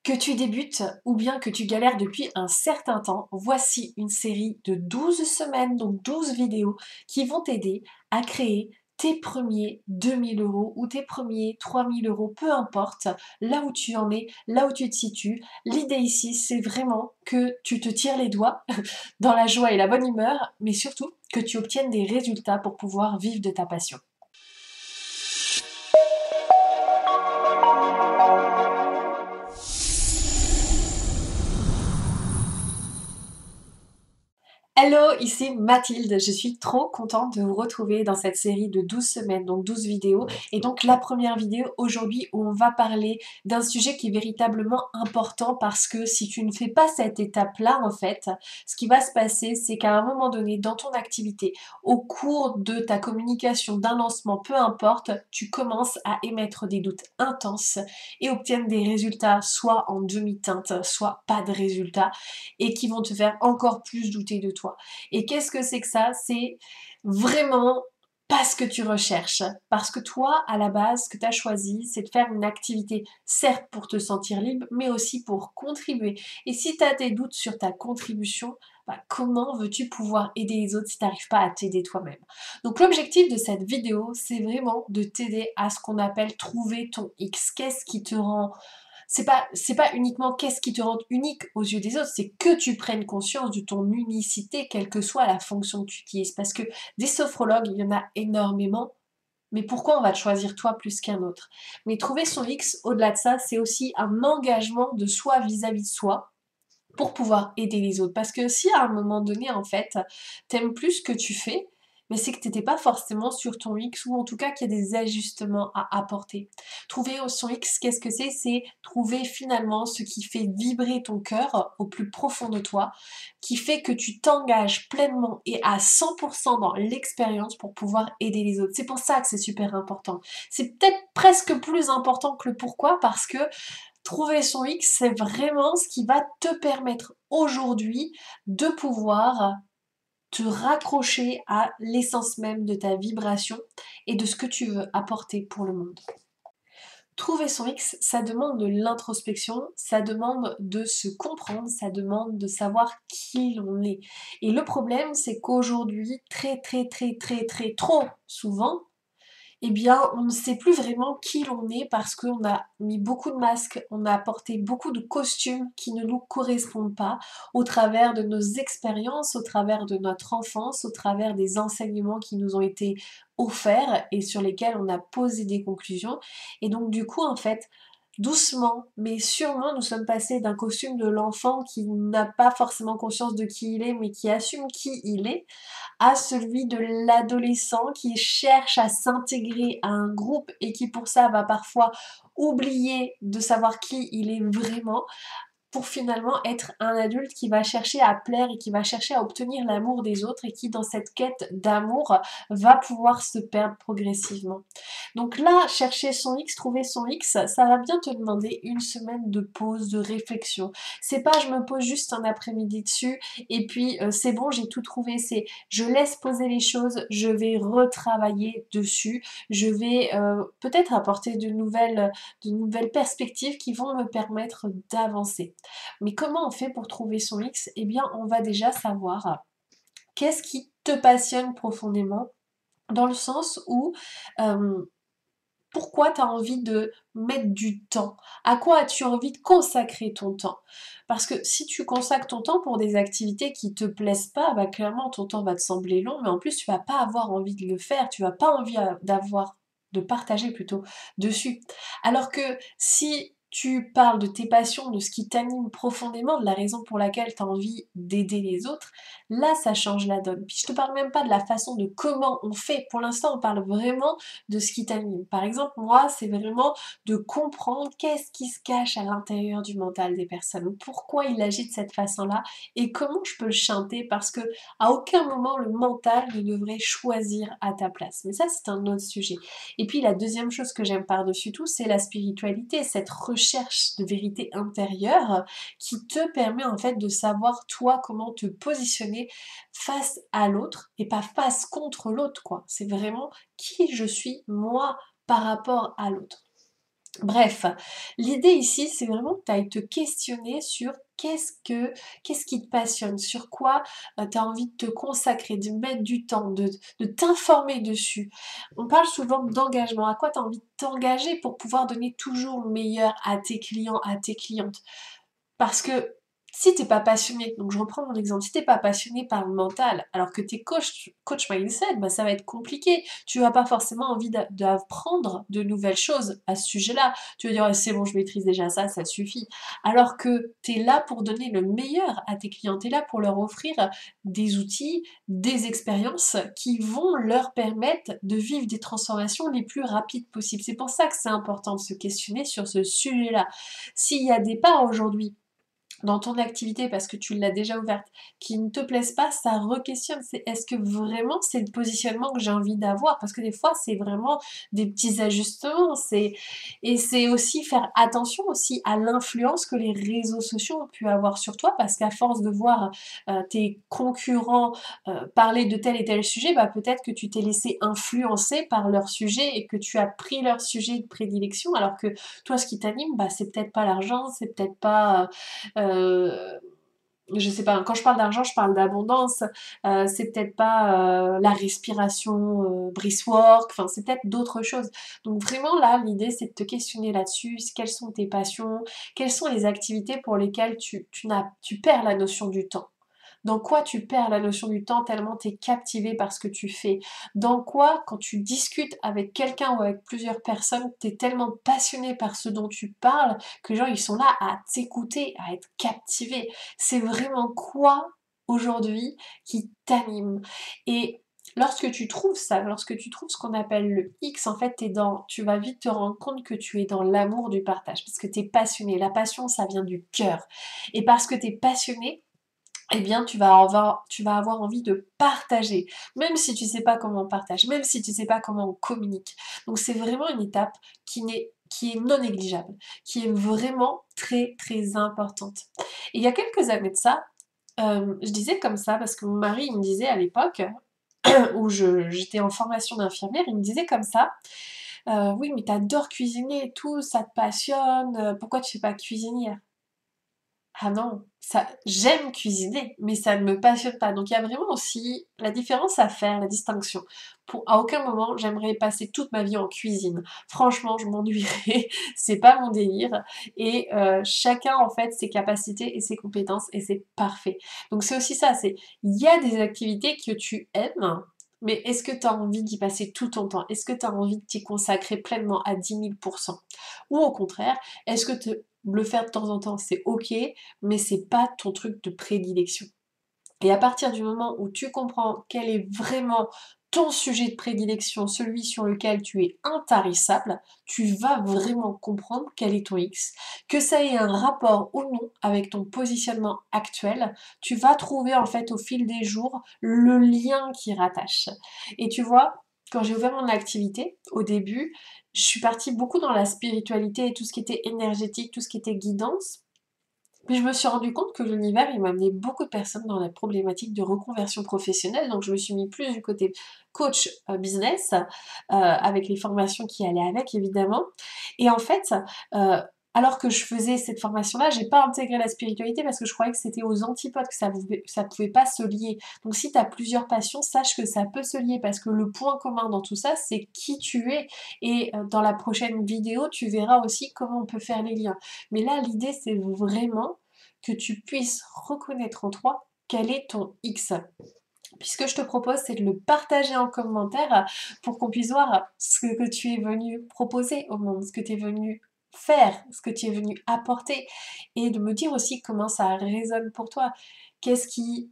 Que tu débutes ou bien que tu galères depuis un certain temps, voici une série de 12 semaines, donc 12 vidéos qui vont t'aider à créer tes premiers 2 000 € ou tes premiers 3 000 €, peu importe là où tu en es, là où tu te situes. L'idée ici, c'est vraiment que tu te tires les doigts dans la joie et la bonne humeur, mais surtout que tu obtiennes des résultats pour pouvoir vivre de ta passion. Hello, ici Mathilde, je suis trop contente de vous retrouver dans cette série de 12 semaines, donc 12 vidéos. Et donc la première vidéo aujourd'hui où on va parler d'un sujet qui est véritablement important parce que si tu ne fais pas cette étape-là, en fait, ce qui va se passer, c'est qu'à un moment donné, dans ton activité, au cours de ta communication, d'un lancement, peu importe, tu commences à émettre des doutes intenses et obtiennent des résultats soit en demi-teinte, soit pas de résultats et qui vont te faire encore plus douter de toi. Et qu'est-ce que c'est que ça? C'est vraiment pas ce que tu recherches. Parce que toi, à la base, ce que tu as choisi, c'est de faire une activité, certes pour te sentir libre, mais aussi pour contribuer. Et si tu as des doutes sur ta contribution, bah, comment veux-tu pouvoir aider les autres si tu n'arrives pas à t'aider toi-même? Donc l'objectif de cette vidéo, c'est vraiment de t'aider à ce qu'on appelle trouver ton X. Qu'est-ce qui te rend c'est pas uniquement qu'est-ce qui te rend unique aux yeux des autres, c'est que tu prennes conscience de ton unicité, quelle que soit la fonction que tu utilises. Parce que des sophrologues, il y en a énormément, mais pourquoi on va te choisir toi plus qu'un autre? Mais trouver son X, au-delà de ça, c'est aussi un engagement de soi vis-à-vis de soi pour pouvoir aider les autres. Parce que si à un moment donné, en fait, t'aimes plus ce que tu fais, mais c'est que t'étais pas forcément sur ton X ou en tout cas qu'il y a des ajustements à apporter. Trouver son X, qu'est-ce que c'est? C'est trouver finalement ce qui fait vibrer ton cœur au plus profond de toi, qui fait que tu t'engages pleinement et à 100% dans l'expérience pour pouvoir aider les autres. C'est pour ça que c'est super important. C'est peut-être presque plus important que le pourquoi parce que trouver son X, c'est vraiment ce qui va te permettre aujourd'hui de pouvoir te raccrocher à l'essence même de ta vibration et de ce que tu veux apporter pour le monde. Trouver son X, ça demande de l'introspection, ça demande de se comprendre, ça demande de savoir qui l'on est. Et le problème, c'est qu'aujourd'hui, très trop souvent, eh bien, on ne sait plus vraiment qui l'on est parce qu'on a mis beaucoup de masques, on a porté beaucoup de costumes qui ne nous correspondent pas au travers de nos expériences, au travers de notre enfance, au travers des enseignements qui nous ont été offerts et sur lesquels on a posé des conclusions. Et donc, du coup, en fait, doucement, mais sûrement, nous sommes passés d'un costume de l'enfant qui n'a pas forcément conscience de qui il est, mais qui assume qui il est, à celui de l'adolescent qui cherche à s'intégrer à un groupe et qui pour ça va parfois oublier de savoir qui il est vraiment, pour finalement être un adulte qui va chercher à plaire et qui va chercher à obtenir l'amour des autres et qui dans cette quête d'amour va pouvoir se perdre progressivement. Donc là, chercher son X, trouver son X, ça va bien te demander une semaine de pause, de réflexion. C'est pas je me pose juste un après-midi dessus et puis c'est bon, j'ai tout trouvé. C'est je laisse poser les choses, je vais retravailler dessus, je vais peut-être apporter de nouvelles perspectives qui vont me permettre d'avancer. Mais comment on fait pour trouver son X? Eh bien, on va déjà savoir qu'est-ce qui te passionne profondément, dans le sens où pourquoi tu as envie de mettre du temps? À quoi as-tu envie de consacrer ton temps? Parce que si tu consacres ton temps pour des activités qui te plaisent pas, bah clairement ton temps va te sembler long, mais en plus tu vas pas avoir envie de le faire, tu vas pas envie de partager plutôt dessus. Alors que si tu parles de tes passions, de ce qui t'anime profondément, de la raison pour laquelle tu as envie d'aider les autres, là ça change la donne. Puis je te parle même pas de la façon de comment on fait. Pour l'instant, on parle vraiment de ce qui t'anime. Par exemple, moi, c'est vraiment de comprendre qu'est-ce qui se cache à l'intérieur du mental des personnes, pourquoi il agit de cette façon-là et comment je peux le chanter parce que à aucun moment le mental ne devrait choisir à ta place. Mais ça, c'est un autre sujet. Et puis la deuxième chose que j'aime par-dessus tout, c'est la spiritualité, cette recherche de vérité intérieure qui te permet en fait de savoir toi comment te positionner face à l'autre et pas face contre l'autre quoi. C'est vraiment qui je suis moi par rapport à l'autre. Bref, l'idée ici, c'est vraiment que tu ailles te questionner sur qu'est-ce qui te passionne, sur quoi tu as envie de te consacrer, de mettre du temps, de t'informer dessus. On parle souvent d'engagement. À quoi tu as envie de t'engager pour pouvoir donner toujours le meilleur à tes clients, à tes clientes. Parce que si t'es pas passionné, donc je reprends mon exemple, si t'es pas passionné par le mental, alors que t'es coach mindset, bah ça va être compliqué. Tu vas pas forcément envie d'apprendre de nouvelles choses à ce sujet-là. Tu vas dire, ouais, c'est bon, je maîtrise déjà ça, ça suffit. Alors que t'es là pour donner le meilleur à tes clients, t'es là pour leur offrir des outils, des expériences qui vont leur permettre de vivre des transformations les plus rapides possibles. C'est pour ça que c'est important de se questionner sur ce sujet-là. S'il y a des parts aujourd'hui dans ton activité parce que tu l'as déjà ouverte, qui ne te plaisent pas, ça re-questionne. C'est est-ce que vraiment c'est le positionnement que j'ai envie d'avoir? Parce que des fois, c'est vraiment des petits ajustements. Et c'est aussi faire attention aussi à l'influence que les réseaux sociaux ont pu avoir sur toi, parce qu'à force de voir tes concurrents parler de tel et tel sujet, bah peut-être que tu t'es laissé influencer par leur sujet et que tu as pris leur sujet de prédilection, alors que toi, ce qui t'anime, bah c'est peut-être pas l'argent, c'est peut-être pas euh, je sais pas, quand je parle d'argent, je parle d'abondance. C'est peut-être pas la respiration, work, enfin, c'est peut-être d'autres choses. Donc vraiment là, l'idée, c'est de te questionner là-dessus. Quelles sont tes passions? Quelles sont les activités pour lesquelles tu perds la notion du temps? Dans quoi tu perds la notion du temps tellement tu es captivé par ce que tu fais? Dans quoi, quand tu discutes avec quelqu'un ou avec plusieurs personnes, tu es tellement passionné par ce dont tu parles que les gens ils sont là à t'écouter, à être captivés. C'est vraiment quoi aujourd'hui qui t'anime? Et lorsque tu trouves ça, lorsque tu trouves ce qu'on appelle le X, en fait, tu vas vite te rendre compte que tu es dans l'amour du partage, parce que tu es passionné. La passion, ça vient du cœur. Et parce que tu es passionné, eh bien tu vas avoir envie de partager, même si tu sais pas comment on partage, même si tu sais pas comment on communique. Donc c'est vraiment une étape qui est non négligeable, qui est vraiment très très importante. Et il y a quelques années de ça, je disais comme ça parce que mon mari il me disait à l'époque où j'étais en formation d'infirmière, il me disait comme ça, oui mais t'adores cuisiner et tout, ça te passionne, pourquoi tu fais pas cuisinière? Ah non, ça, j'aime cuisiner, mais ça ne me passionne pas. Donc il y a vraiment aussi la différence à faire, la distinction. À aucun moment, j'aimerais passer toute ma vie en cuisine. Franchement, je m'ennuierais, c'est pas mon délire. Et chacun, en fait, ses capacités et ses compétences, et c'est parfait. Donc c'est aussi ça, il y a des activités que tu aimes, mais est-ce que tu as envie d'y passer tout ton temps? Est-ce que tu as envie de t'y consacrer pleinement à 10 000%? Ou au contraire, est-ce que le faire de temps en temps, c'est ok, mais c'est pas ton truc de prédilection. Et à partir du moment où tu comprends quel est vraiment ton sujet de prédilection, celui sur lequel tu es intarissable, tu vas vraiment comprendre quel est ton X. Que ça ait un rapport ou non avec ton positionnement actuel, tu vas trouver en fait au fil des jours le lien qui rattache. Et tu vois, quand j'ai ouvert mon activité, au début, je suis partie beaucoup dans la spiritualité et tout ce qui était énergétique, tout ce qui était guidance. Puis je me suis rendu compte que l'univers, il m'a amené beaucoup de personnes dans la problématique de reconversion professionnelle. Donc je me suis mis plus du côté coach business, avec les formations qui allaient avec, évidemment. Et en fait, euh, alors que je faisais cette formation-là, j'ai pas intégré la spiritualité parce que je croyais que c'était aux antipodes, que ça pouvait pas se lier. Donc si tu as plusieurs passions, sache que ça peut se lier parce que le point commun dans tout ça, c'est qui tu es. Et dans la prochaine vidéo, tu verras aussi comment on peut faire les liens. Mais là, l'idée, c'est vraiment que tu puisses reconnaître en toi quel est ton X. Puis ce que je te propose, c'est de le partager en commentaire pour qu'on puisse voir ce que tu es venu proposer au monde, ce que tu es venu faire, ce que tu es venu apporter, et de me dire aussi comment ça résonne pour toi. Qu'est-ce qui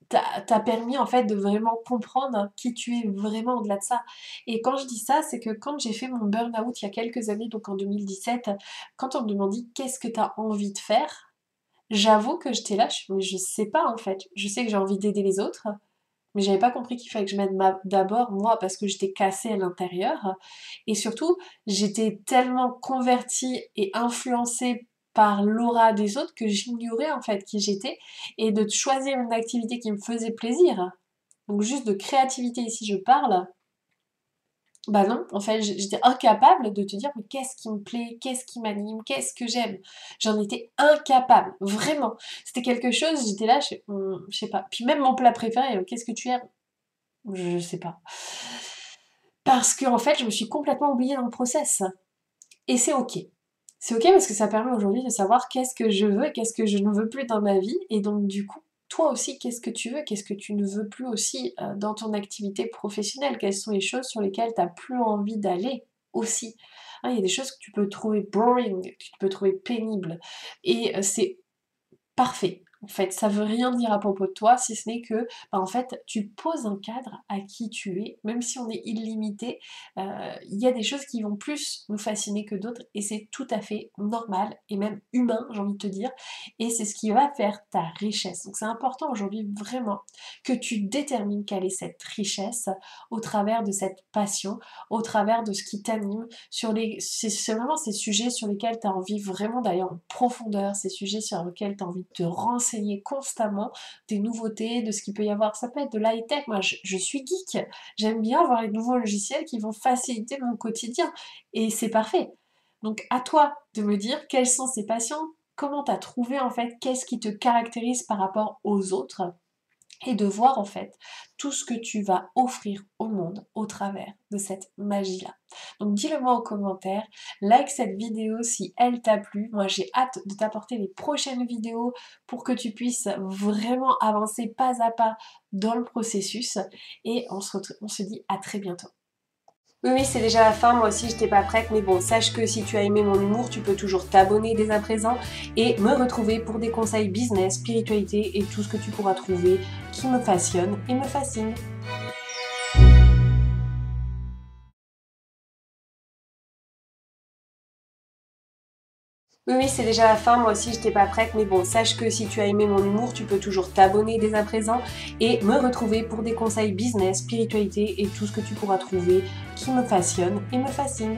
t'a permis en fait de vraiment comprendre qui tu es vraiment au-delà de ça. Et quand je dis ça, c'est que quand j'ai fait mon burn-out il y a quelques années, donc en 2017, quand on me demandait qu'est-ce que tu as envie de faire, j'avoue que j'étais là, je sais pas en fait. Je sais que j'ai envie d'aider les autres, mais j'avais pas compris qu'il fallait que je m'aide d'abord moi parce que j'étais cassée à l'intérieur. Et surtout, j'étais tellement convertie et influencée par l'aura des autres que j'ignorais en fait qui j'étais, et de choisir une activité qui me faisait plaisir. Donc juste de créativité ici je parle, Bah non, en fait, j'étais incapable de te dire: «Mais qu'est-ce qui me plaît? Qu'est-ce qui m'anime? Qu'est-ce que j'aime?» J'en étais incapable, vraiment. C'était quelque chose, j'étais là, je sais pas. Puis même mon plat préféré, «Qu'est-ce que tu aimes?» Je sais pas. Parce qu'en fait, je me suis complètement oubliée dans le process et c'est OK. C'est OK parce que ça permet aujourd'hui de savoir qu'est-ce que je veux et qu'est-ce que je ne veux plus dans ma vie et donc du coup, toi aussi, qu'est-ce que tu veux? Qu'est-ce que tu ne veux plus aussi, dans ton activité professionnelle? Quelles sont les choses sur lesquelles tu as plus envie d'aller aussi? Hein, il y a des choses que tu peux trouver boring, que tu peux trouver pénibles et c'est parfait. En fait, ça veut rien dire à propos de toi, si ce n'est que, bah, en fait, tu poses un cadre à qui tu es, même si on est illimité, il y a des choses qui vont plus nous fasciner que d'autres et c'est tout à fait normal et même humain, j'ai envie de te dire et c'est ce qui va faire ta richesse. Donc c'est important aujourd'hui vraiment que tu détermines quelle est cette richesse au travers de cette passion, au travers de ce qui t'anime, c'est vraiment ces sujets sur lesquels tu as envie vraiment d'aller en profondeur, ces sujets sur lesquels tu as envie de te renseigner constamment, des nouveautés, de ce qu'il peut y avoir. Ça peut être de l'high-tech, moi je suis geek, j'aime bien voir les nouveaux logiciels qui vont faciliter mon quotidien et c'est parfait. Donc à toi de me dire quelles sont ces passions, comment tu as trouvé en fait, qu'est-ce qui te caractérise par rapport aux autres et de voir en fait tout ce que tu vas offrir au monde au travers de cette magie-là. Donc dis-le moi en commentaire, like cette vidéo si elle t'a plu. Moi j'ai hâte de t'apporter les prochaines vidéos pour que tu puisses vraiment avancer pas à pas dans le processus et on se dit à très bientôt. Oui, oui, c'est déjà la fin, moi aussi j'étais pas prête, mais bon, sache que si tu as aimé mon humour, tu peux toujours t'abonner dès à présent et me retrouver pour des conseils business, spiritualité et tout ce que tu pourras trouver qui me passionne et me fascine. Oui, oui, c'est déjà la fin, moi aussi j'étais pas prête, mais bon, sache que si tu as aimé mon humour, tu peux toujours t'abonner dès à présent et me retrouver pour des conseils business, spiritualité et tout ce que tu pourras trouver qui me passionne et me fascine.